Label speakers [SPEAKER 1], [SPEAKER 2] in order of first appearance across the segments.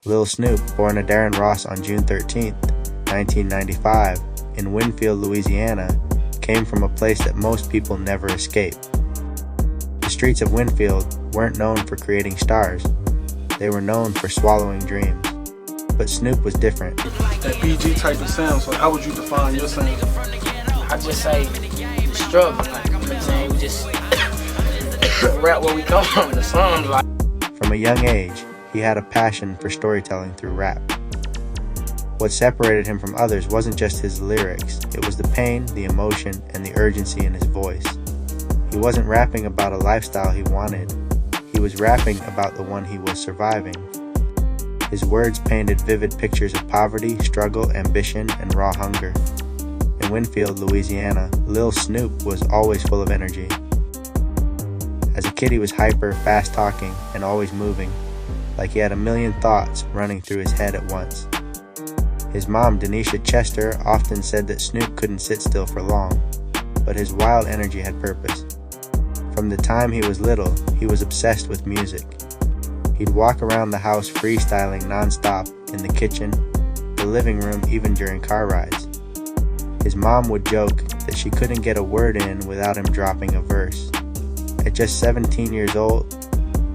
[SPEAKER 1] Lil Snupe, born Addarren Ross on June 13, 1995, in Winnfield, Louisiana, came from a place that most people never escape. The streets of Winnfield weren't known for creating stars. They were known for swallowing dreams. But Snupe was different.
[SPEAKER 2] That BG type of sound, so how would you define your sound?
[SPEAKER 3] I just say the struggle, like, you know what I'm saying? We just rap where we come from, the songs, like.
[SPEAKER 1] From a young age, he had a passion for storytelling through rap. What separated him from others wasn't just his lyrics, it was the pain, the emotion, and the urgency in his voice. He wasn't rapping about a lifestyle he wanted, he was rapping about the one he was surviving. His words painted vivid pictures of poverty, struggle, ambition, and raw hunger. In Winnfield, Louisiana, Lil Snupe was always full of energy. As a kid, he was hyper, fast-talking, and always moving, like he had a million thoughts running through his head at once. His mom, Denisha Chester, often said that Snupe couldn't sit still for long, but his wild energy had purpose. From the time he was little, he was obsessed with music. He'd walk around the house freestyling non-stop, in the kitchen, the living room, even during car rides. His mom would joke that she couldn't get a word in without him dropping a verse. At just 17 years old,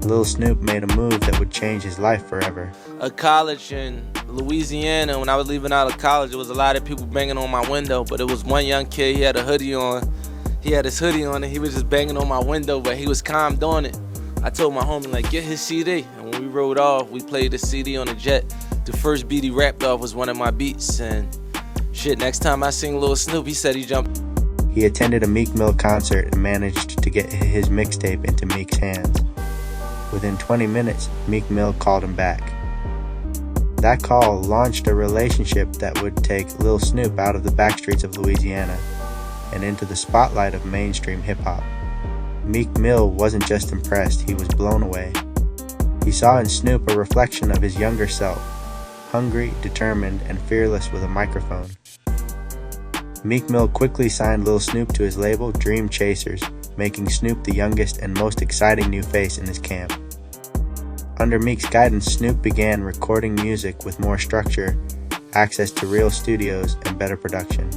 [SPEAKER 1] Lil Snupe made a move that would change his life forever.
[SPEAKER 4] A college in Louisiana, when I was leaving out of college, there was a lot of people banging on my window, but it was one young kid, he had a hoodie on. He had his hoodie on and he was just banging on my window, but he was calm doing it. I told my homie, like, get his CD. And when we rode off, we played the CD on the jet. The first beat he rapped off was one of my beats, and shit, next time I sing Lil Snupe, he said he jumped.
[SPEAKER 1] He attended a Meek Mill concert and managed to get his mixtape into Meek's hands. Within 20 minutes, Meek Mill called him back. That call launched a relationship that would take Lil Snupe out of the backstreets of Louisiana and into the spotlight of mainstream hip-hop. Meek Mill wasn't just impressed, he was blown away. He saw in Snupe a reflection of his younger self, hungry, determined, and fearless with a microphone. Meek Mill quickly signed Lil Snupe to his label, Dream Chasers, making Snupe the youngest and most exciting new face in his camp. Under Meek's guidance, Snupe began recording music with more structure, access to real studios, and better production.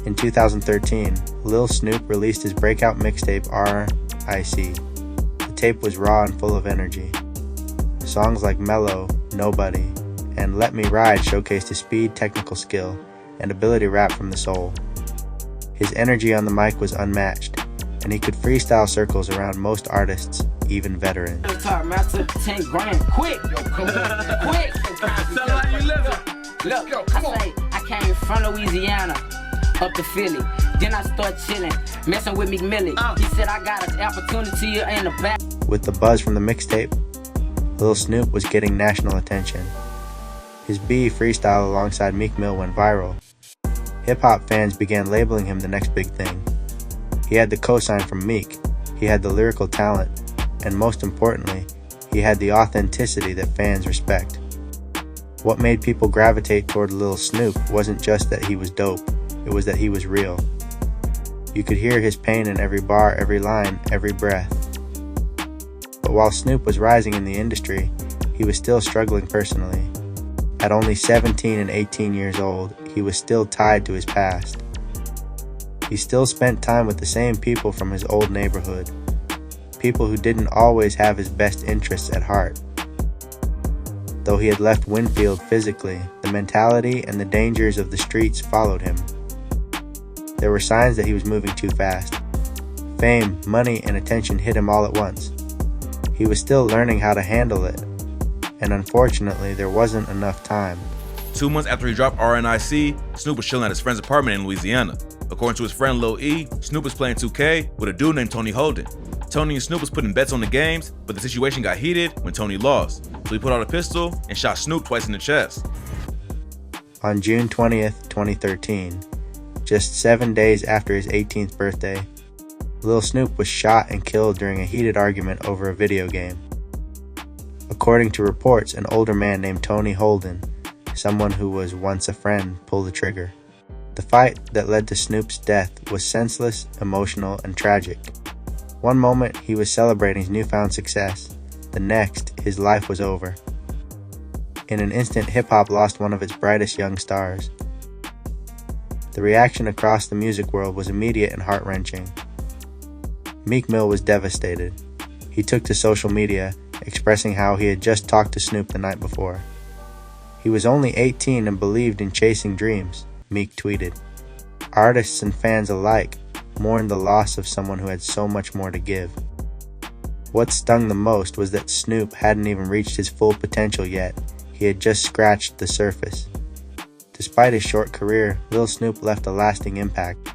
[SPEAKER 1] In 2013, Lil Snupe released his breakout mixtape R.N.I.C. The tape was raw and full of energy. Songs like Mellow, Nobody, and Let Me Ride showcased his speed, technical skill, and ability to rap from the soul. His energy on the mic was unmatched, and he could freestyle circles around most artists, even veterans.
[SPEAKER 3] Quick!
[SPEAKER 2] Tell how you living.
[SPEAKER 3] Look, I came from Louisiana up to Philly. Then I start chilling, messing with Meek Millie. He said I got an opportunity in the back.
[SPEAKER 1] With the buzz from the mixtape, Lil Snupe was getting national attention. His B freestyle alongside Meek Mill went viral. Hip-hop fans began labeling him the next big thing. He had the cosign from Meek, he had the lyrical talent, and most importantly, he had the authenticity that fans respect. What made people gravitate toward Lil Snupe wasn't just that he was dope, it was that he was real. You could hear his pain in every bar, every line, every breath. But while Snupe was rising in the industry, he was still struggling personally. At only 17 and 18 years old, he was still tied to his past. He still spent time with the same people from his old neighborhood, people who didn't always have his best interests at heart. Though he had left Winnfield physically, the mentality and the dangers of the streets followed him. There were signs that he was moving too fast. Fame, money, and attention hit him all at once. He was still learning how to handle it, and unfortunately, there wasn't enough time.
[SPEAKER 5] 2 months after he dropped R.N.I.C, Snupe was chilling at his friend's apartment in Louisiana. According to his friend Lil E, Snupe was playing 2K with a dude named Tony Holden. Tony and Snupe was putting bets on the games, but the situation got heated when Tony lost. So he put out a pistol and shot Snupe twice in the chest.
[SPEAKER 1] On June 20th, 2013, just 7 days after his 18th birthday, Lil Snupe was shot and killed during a heated argument over a video game. According to reports, an older man named Tony Holden, someone who was once a friend, pulled the trigger. The fight that led to Snupe's death was senseless, emotional, and tragic. One moment, he was celebrating his newfound success. The next, his life was over. In an instant, hip-hop lost one of its brightest young stars. The reaction across the music world was immediate and heart-wrenching. Meek Mill was devastated. He took to social media, expressing how he had just talked to Snoop the night before. He was only 18 and believed in chasing dreams, Meek tweeted. Artists and fans alike mourned the loss of someone who had so much more to give. What stung the most was that Snoop hadn't even reached his full potential yet. He had just scratched the surface. Despite his short career, Lil Snoop left a lasting impact.